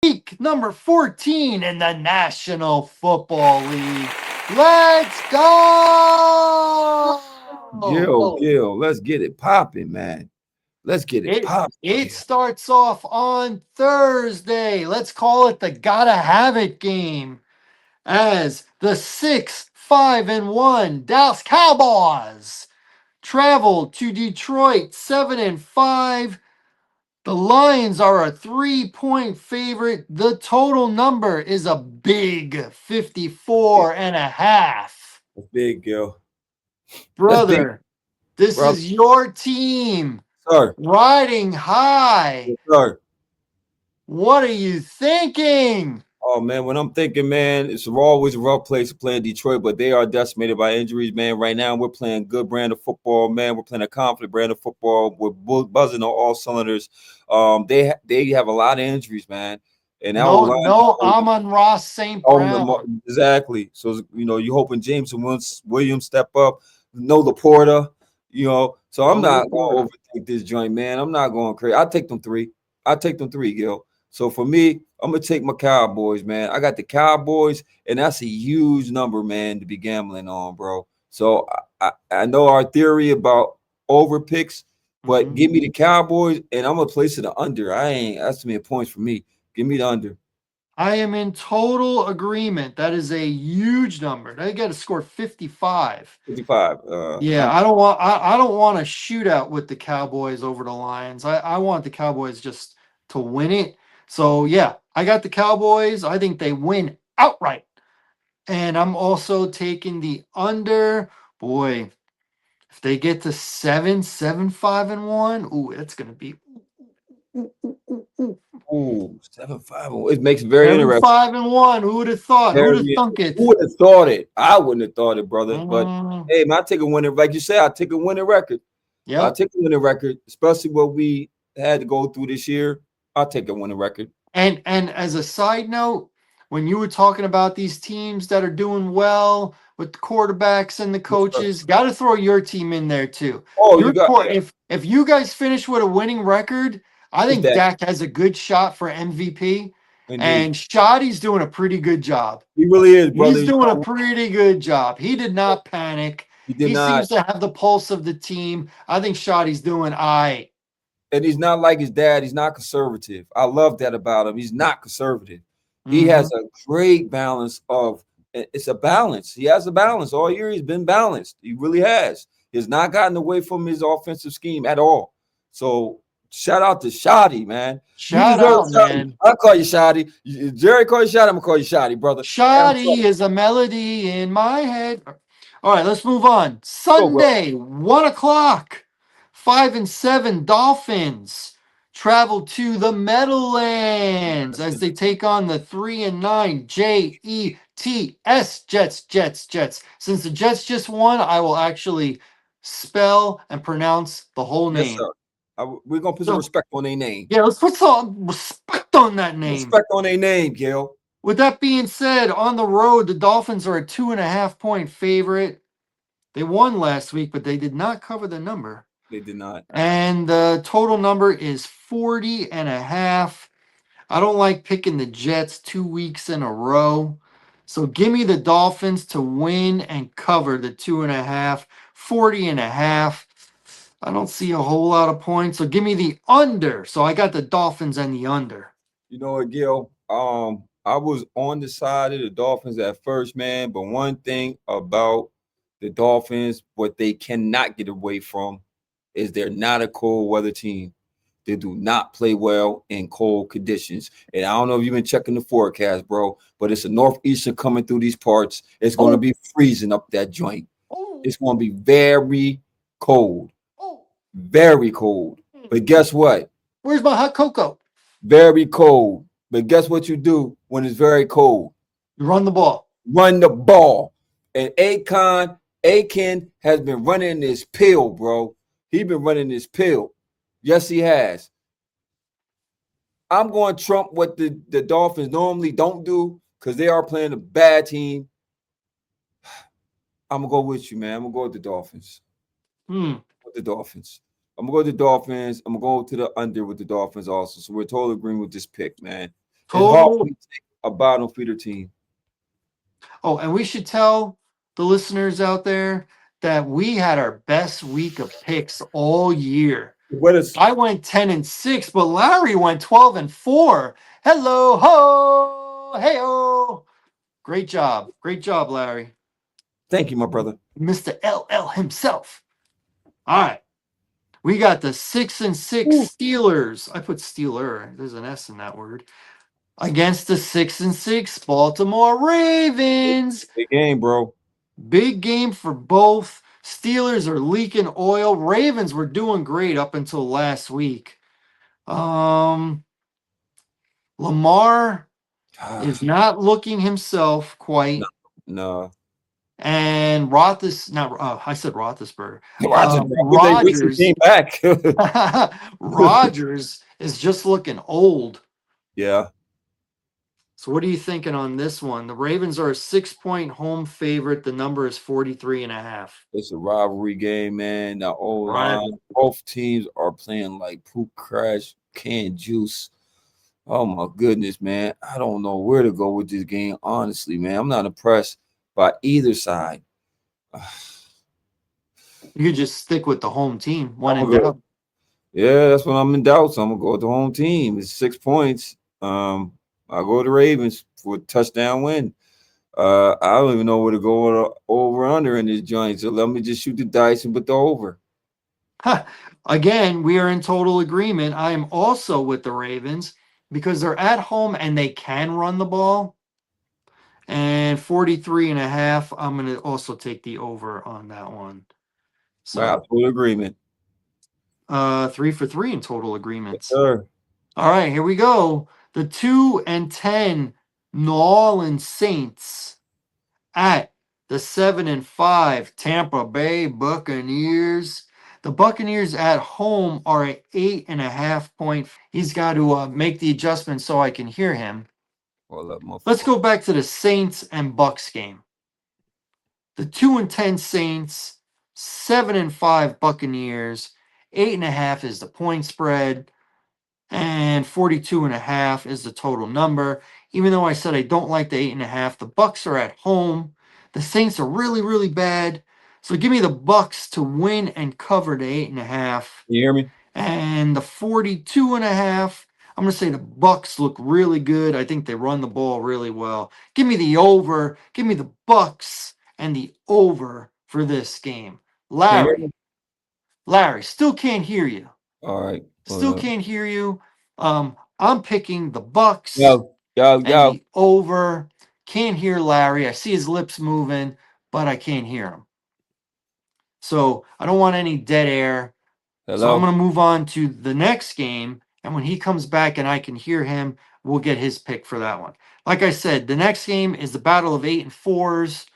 Week number 14 in the National Football League. Let's go! Gil, let's get it popping, man. Let's get it It popping, it Gil. starts off on Thursday. Let's call it the gotta have it game. As the 6-5-1 Dallas Cowboys travel to Detroit 7-5. The Lions are a 3-point favorite. The total number is a big Yeah, 54 and a half. that's big, Gil. That's big, Brother, this brother. is your team Sir, riding high. yes, sir. What are you thinking? Oh man, when I'm thinking, man, it's always a rough place to play in Detroit, but they are decimated by injuries, man. Right now, we're playing good brand of football, man. We're playing a confident brand of football. We're buzzing on all cylinders. They have a lot of injuries, man, and our No, line is no hurt. Amon-Ra St. Oh, Brown. exactly. So you hoping James and Williams step up. No Laporta, So I'm No not gonna Laporta. overthink this joint, man. I'm not going crazy. I take them three. I take them three, Gil. So for me, I'm gonna take my Cowboys, man. I got the Cowboys, and that's a huge number, man, to be gambling on, bro. So I know our theory about over picks, but Mhm. give me the Cowboys, and I'm gonna place it the under. I ain't that's too many points for me. Give me the under. I am in total agreement. That is a huge number. They got to score 55. 55. Yeah, I don't want a shootout with the Cowboys over the Lions. I want the Cowboys just to win it. So yeah, I got the Cowboys. I think they win outright. And I'm also taking the under. Boy, if they get to 7-5-1, ooh, that's gonna be Ooh, 7-5. It makes it very seven interesting. five and one. Who would have thought? Who'd have Very. thunk Who it? would have thought it? I wouldn't have thought it, brother. But Mm, hey, man, I take a winning, like you said, I take a winning record. I yep. take a winning record, especially what we had to go through this year. I'll take a winning record. And as a side note, when you were talking about these teams that are doing well with the quarterbacks and the Yes, sir. coaches, got to throw your team in there too. Oh, you Your got core, yeah, if you guys finish with a winning record, I it's think that Dak has a good shot for MVP. indeed. And Shoddy's doing a pretty good job. He really is, brother. He's doing a pretty good job. He did not panic. He did He not, seems to have the pulse of the team. I think Shoddy's doing all right. and he's not like his dad. He's not conservative. I love that about him. He's not conservative. He Mm-hmm. has a great balance of it's a balance. He has a balance all year. He's been balanced. He really has. He's not gotten away from his offensive scheme at all. So shout out to Shoddy, man. You Shout deserve out, Shoddy. man. I'll call you Shoddy. Jerry call you Shoddy. I'm gonna call you Shoddy, brother. And I'm Shoddy sorry. is a melody in my head. All right, let's move on. Go, bro. Sunday, 1 o'clock. 5-7 Dolphins travel to the Meadowlands as they take on the 3-9 Jets. Since the Jets just won, I will actually spell and pronounce the whole Yes, name. sir. We're gonna put some So respect on their name. yeah, let's put some respect on that name. Respect on their name, Gil. With that being said, on the road, the Dolphins are a 2.5 point favorite. They won last week, but they did not cover the number. They did not. And the total number is 40 and a half. I don't like picking the Jets 2 weeks in a row. So give me the Dolphins to win and cover the 2.5, 40 and a half. I don't see a whole lot of points. So give me the under. So I got the Dolphins and the under. You know what, Gil? I was on the side of the Dolphins at first, man. But one thing about the Dolphins, what they cannot get away from, is they're not a cold weather team. They do not play well in cold conditions. And I don't know if you've been checking the forecast, bro, but it's a northeastern coming through these parts. It's going to Oh, be freezing up that joint. oh, It's going to be very cold, oh. very cold. But guess what? Where's my hot cocoa? Very cold. But guess what you do when it's very cold? You run the ball. Run the ball. And Aiken has been running this pill, bro. He been running this pill. Yes, he has. I'm going to trump what the Dolphins normally don't do because they are playing a bad team. I'm gonna go with you, man. I'm gonna go with the Dolphins. Hmm. With the Dolphins. I'm gonna go with the Dolphins. I'm gonna go to the under with the Dolphins also. So we're totally agreeing with this pick, man. It's hard for Total. me to take a bottom feeder team. Oh, and we should tell the listeners out there that we had our best week of picks all year. What is I went 10-6, but Larry went 12-4. Hello, ho, hey, oh. Great job. Great job, Larry. Thank you, my brother. Mr. LL himself. All right. We got the 6-6 Ooh. Steelers. I put Steeler. There's an S in that word. Against the 6-6 Baltimore Ravens. Big game, bro. Big game for both. Steelers are leaking oil. Ravens were doing great up until last week. Lamar is not looking himself quite. No. And I said Roethlisberger. Rodgers came back. Rodgers is just looking old. Yeah. So what are you thinking on this one? The Ravens are a 6-point home favorite. The number is 43.5. It's a rivalry game, man. The Right. O-line, both teams are playing like poop crash, canned juice. Oh my goodness, man. I don't know where to go with this game, honestly, man. I'm not impressed by either side. You could just stick with the home team. One I'm and gonna go- down. Yeah, that's when I'm in doubt. So I'm gonna go with the home team. It's 6 points. I'll go with the Ravens for a touchdown win. I don't even know where to go over under in this joint. So let me just shoot the dice and put the over. Again, we are in total agreement. I am also with the Ravens because they're at home and they can run the ball. And 43.5, I'm going to also take the over on that one. So, Absolute agreement. 3 for 3 in total agreements. Yes, sir. All right, here we go. The 2-10 New Orleans Saints at the 7-5 Tampa Bay Buccaneers. The Buccaneers at home are an 8.5-point. He's got to make the adjustment so I can hear him. Let's go back to the Saints and Bucks game. The 2-10 Saints, 7-5 Buccaneers, 8.5 is the point spread, and 42.5 is the total number. Even though I said I don't like the 8.5, the Bucks are at home. The Saints are really, really bad. So give me the Bucks to win and cover the 8.5. You hear me? And the 42.5, I'm going to say the Bucks look really good. I think they run the ball really well. Give me the over. Give me the Bucks and the over for this game. Larry, still can't hear you. All right. Still can't hear you. I'm picking the Bucks and the over. Can't hear Larry. I see his lips moving, but I can't hear him. So I don't want any dead air. Hello? So I'm going to move on to the next game. And when he comes back and I can hear him, we'll get his pick for that one. Like I said, the next game is the battle of 8-4s.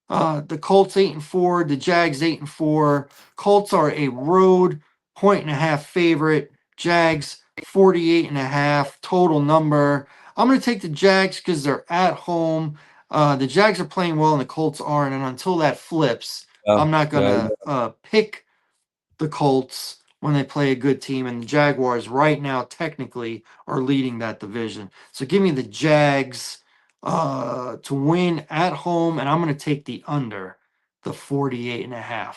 The Colts 8-4, the Jags 8-4. Colts are a road 1.5 favorite. Jags 48.5 total number. I'm going to take the Jags because they're at home. The Jags are playing well and the Colts aren't. And until that flips, I'm not going to pick the Colts when they play a good team. And the Jaguars right now technically are leading that division. So give me the Jags to win at home, and I'm going to take the under the 48.5.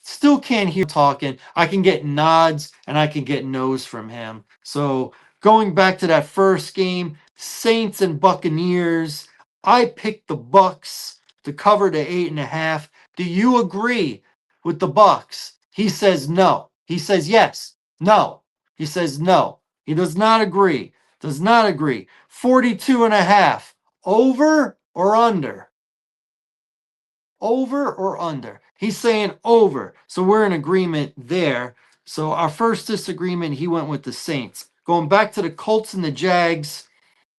Still can't hear talking. I can get nods and I can get no's from him. So going back to that first game, Saints and Buccaneers, I picked the Bucks to cover the 8.5. Do you agree with the Bucks? He says no. He says yes. No. He says no. He does not agree. Does not agree. 42.5. Over or under? Over or under? He's saying over. So we're in agreement there. So our first disagreement, he went with the Saints. Going back to the Colts and the Jags.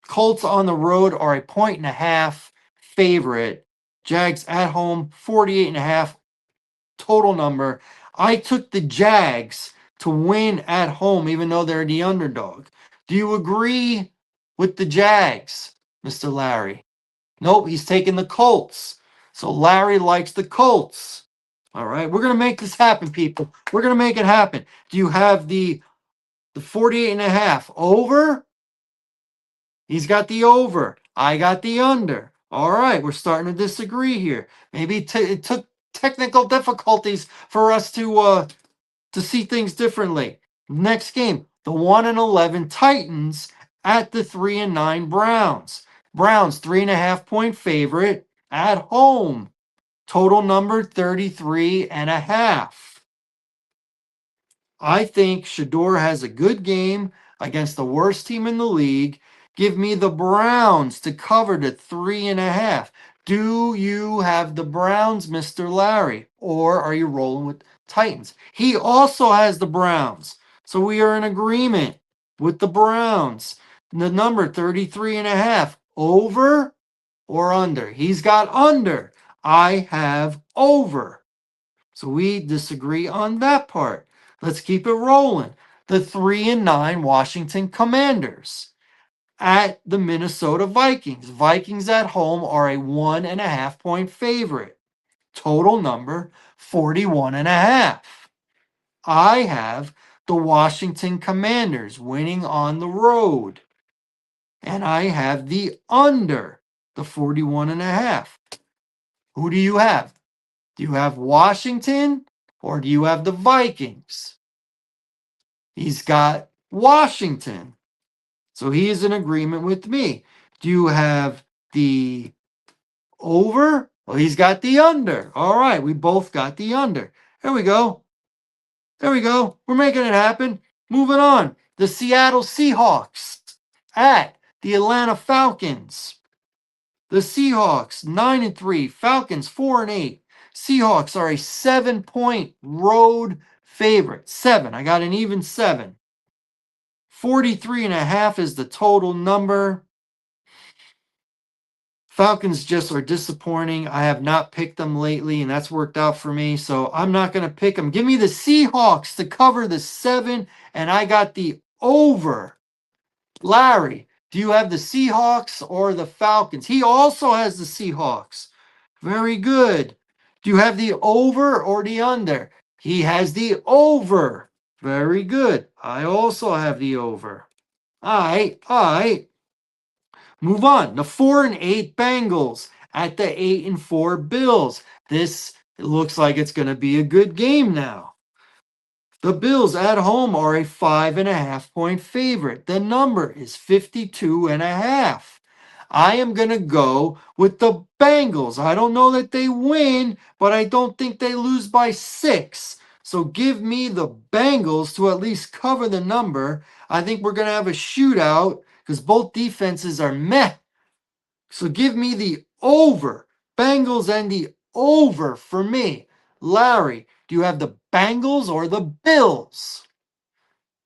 Colts on the road are a 1.5 favorite. Jags at home, 48.5 total number. I took the Jags to win at home, even though they're the underdog. Do you agree with the Jags, Mr. Larry? Nope, he's taking the Colts. So Larry likes the Colts. All right, we're going to make this happen, people. We're going to make it happen. Do you have the 48.5 over He's got the over. I got the under. All right, we're starting to disagree here. Maybe it took technical difficulties for us to see things differently. Next game, the 1-11 Titans at the 3-9 Browns. Browns 3.5 point favorite at home. Total number 33.5. I think Shador has a good game against the worst team in the league. Give me the Browns to cover the 3.5. Do you have the Browns, Mr. Larry? Or are you rolling with Titans? He also has the Browns. So we are in agreement with the Browns. The number 33.5. Over or under? He's got under. I have over. So we disagree on that part. Let's keep it rolling. The 3-9 Washington Commanders at the Minnesota Vikings. Vikings at home are a 1.5 point favorite. Total number 41.5. I have the Washington Commanders winning on the road. And I have the under the 41.5. Who do you have? Do you have Washington or do you have the Vikings? He's got Washington. So he is in agreement with me. Do you have the over? Well, he's got the under. All right, we both got the under. There we go. There we go. We're making it happen. Moving on. The Seattle Seahawks at the Atlanta Falcons. The Seahawks 9-3, Falcons 4-8. Seahawks are a 7-point road favorite. 7. I got an even 7. 43.5 is the total number. Falcons just are disappointing. I have not picked them lately, and that's worked out for me. So I'm not going to pick them. Give me the Seahawks to cover the 7, and I got the over. Larry, do you have the Seahawks or the Falcons? He also has the Seahawks. Very good. Do you have the over or the under? He has the over. Very good. I also have the over. All right. Move on. The 4-8 Bengals at the 8-4 Bills. This looks like it's going to be a good game now. The Bills at home are a 5.5 point favorite. The number is 52.5. I am going to go with the Bengals. I don't know that they win, but I don't think they lose by 6. So give me the Bengals to at least cover the number. I think we're going to have a shootout because both defenses are meh. So give me the over. Bengals and the over for me. Larry, do you have the Bengals or the Bills?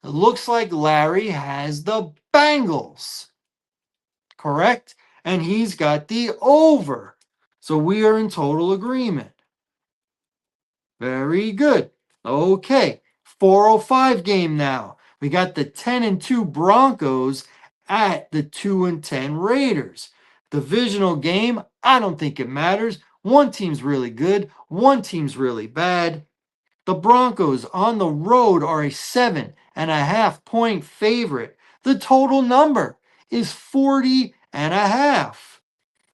It looks like Larry has the Bengals. Correct? And he's got the over. So we are in total agreement. Very good. Okay. 4:05 game now. We got the 10-2 Broncos at the 2-10 Raiders. Divisional game. I don't think it matters. One team's really good. One team's really bad. The Broncos on the road are a 7.5 point favorite. The total number is 40.5.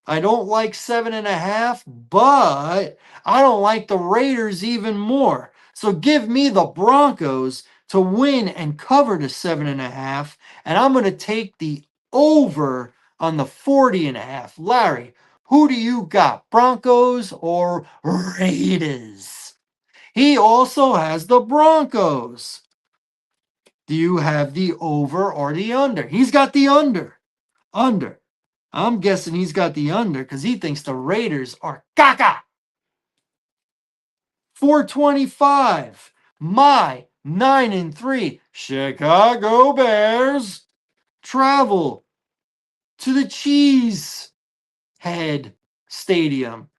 I don't like 7.5, but I don't like the Raiders even more. So give me the Broncos to win and cover the 7.5, and I'm going to take the over on the 40.5. Larry, who do you got? Broncos or Raiders? He also has the Broncos. Do you have the over or the under? He's got the under. Under. I'm guessing he's got the under because he thinks the Raiders are caca. 4:25. My 9-3 Chicago Bears travel to the Cheesehead Stadium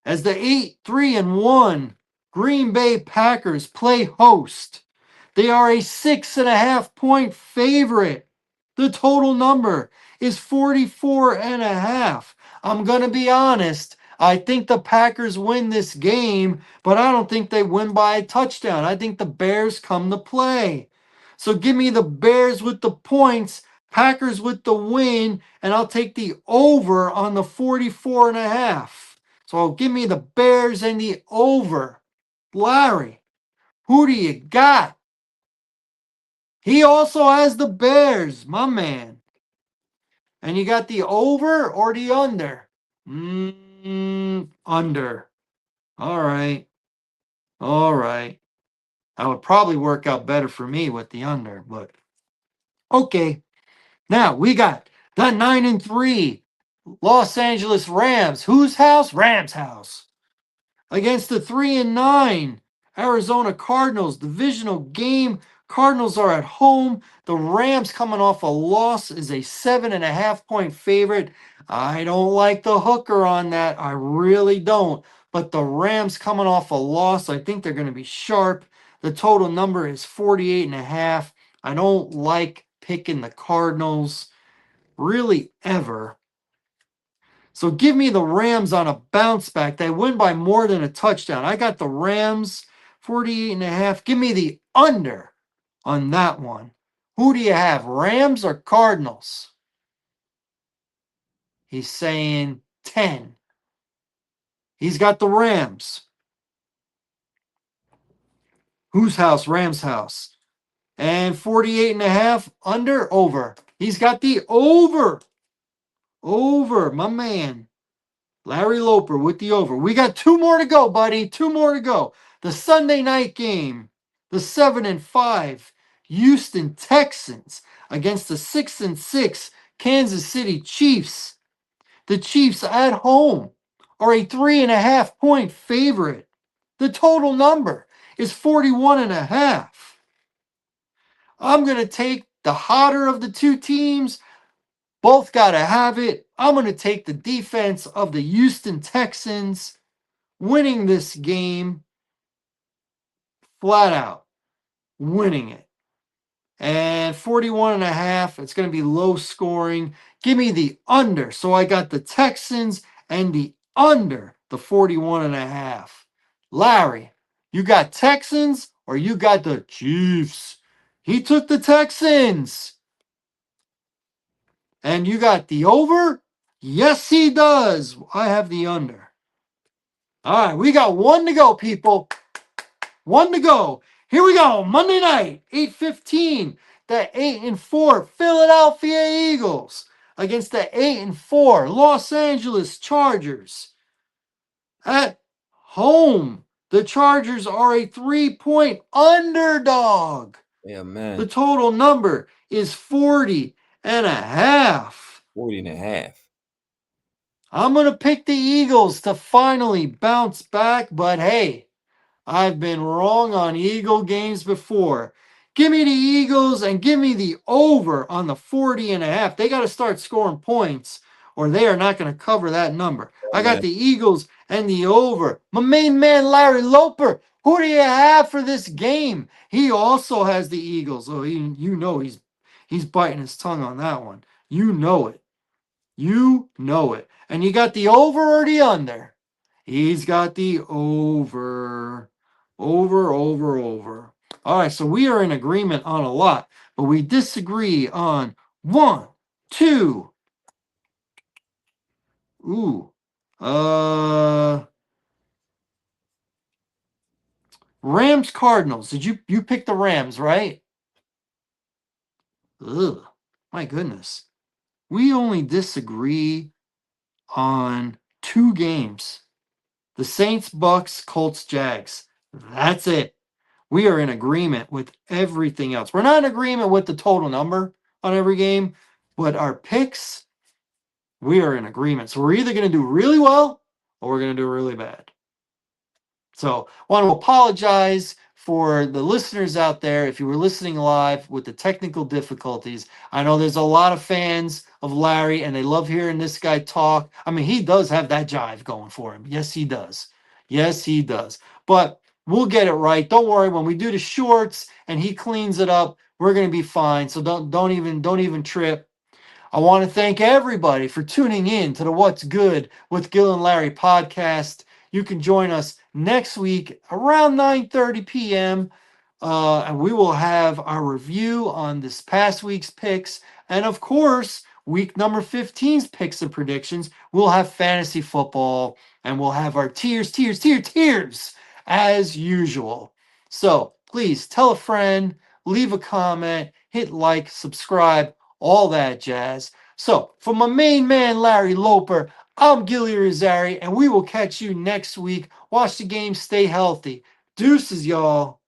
as the 8-3-1 Green Bay Packers play host. They are a 6.5 point favorite. The total number is 44.5. I'm going to be honest. I think the Packers win this game, but I don't think they win by a touchdown. I think the Bears come to play. So give me the Bears with the points Packers with the win, and I'll take the over on the 44.5. So give me the Bears and the over. Larry, who do you got? He also has the Bears, my man. And you got the over or the under? Under. All right. All right. That would probably work out better for me with the under, but okay. Now we got the 9-3 Los Angeles Rams. Whose house? Rams' house. Against the 3-9 Arizona Cardinals. Divisional game. Cardinals are at home. The Rams coming off a loss is a 7.5-point favorite. I don't like the hooker on that. I really don't. But the Rams coming off a loss, I think they're going to be sharp. The total number is 48.5. I don't like picking the Cardinals really ever. So give me the Rams on a bounce back. They win by more than a touchdown. I got the Rams 48.5. Give me the under on that one. Who do you have, Rams or Cardinals? He's saying 10. He's got the Rams. Whose house? Rams' house. And 48.5 under, over. He's got the over. Over, my man. Larry Loper with the over. We got 2 more to go, buddy. 2 more to go. The Sunday night game. The 7-5 Houston Texans against the 6-6 Kansas City Chiefs. The Chiefs at home are a 3.5-point favorite. The total number is 41.5. I'm going to take the hotter of the two teams. Both got to have it. I'm going to take the defense of the Houston Texans winning this game flat out. Winning it. And 41.5, it's going to be low scoring. Give me the under. So I got the Texans and the under the 41.5. Larry, you got Texans or you got the Chiefs? He took the Texans. And you got the over? Yes, he does. I have the under. All right, we got 1 to go, people. 1 to go. Here we go. Monday night, 8:15. The 8-4 Philadelphia Eagles against the 8-4 Los Angeles Chargers. At home, the Chargers are a 3-point underdog. Yeah, man. The total number is 40.5. 40.5. I'm going to pick the Eagles to finally bounce back, but hey, I've been wrong on Eagle games before. Give me the Eagles and give me the over on the 40.5. They got to start scoring points or they are not going to cover that number. I got the Eagles and the over. My main man, Larry Loper, who do you have for this game? He also has the Eagles. Oh, you know he's biting his tongue on that one. You know it. You know it. And you got the over or the under? He's got the over. Over. All right, so we are in agreement on a lot, but we disagree on 1, 2. Ooh. Rams Cardinals. Did you pick the Rams, right? Ugh. My goodness. We only disagree on 2 games. The Saints, Bucks, Colts, Jags. That's it. We are in agreement with everything else. We're not in agreement with the total number on every game, but our picks, we are in agreement. So we're either going to do really well or we're going to do really bad. So I want to apologize for the listeners out there if you were listening live with the technical difficulties. I know there's a lot of fans of Larry and they love hearing this guy talk. I mean, he does have that jive going for him. Yes, he does. Yes, he does. But we'll get it right. Don't worry. When we do the shorts and he cleans it up, we're going to be fine. So don't even trip. I want to thank everybody for tuning in to the What's Good with Gil and Larry podcast. You can join us next week around 9:30 p.m. And we will have our review on this past week's picks. And of course, week number 15's picks and predictions. We'll have fantasy football and we'll have our tiers as usual. So please tell a friend, leave a comment, hit like, subscribe, all that jazz. So for my main man, Larry Loper, I'm Gilly Rosari, and we will catch you next week. Watch the game, stay healthy. Deuces, y'all.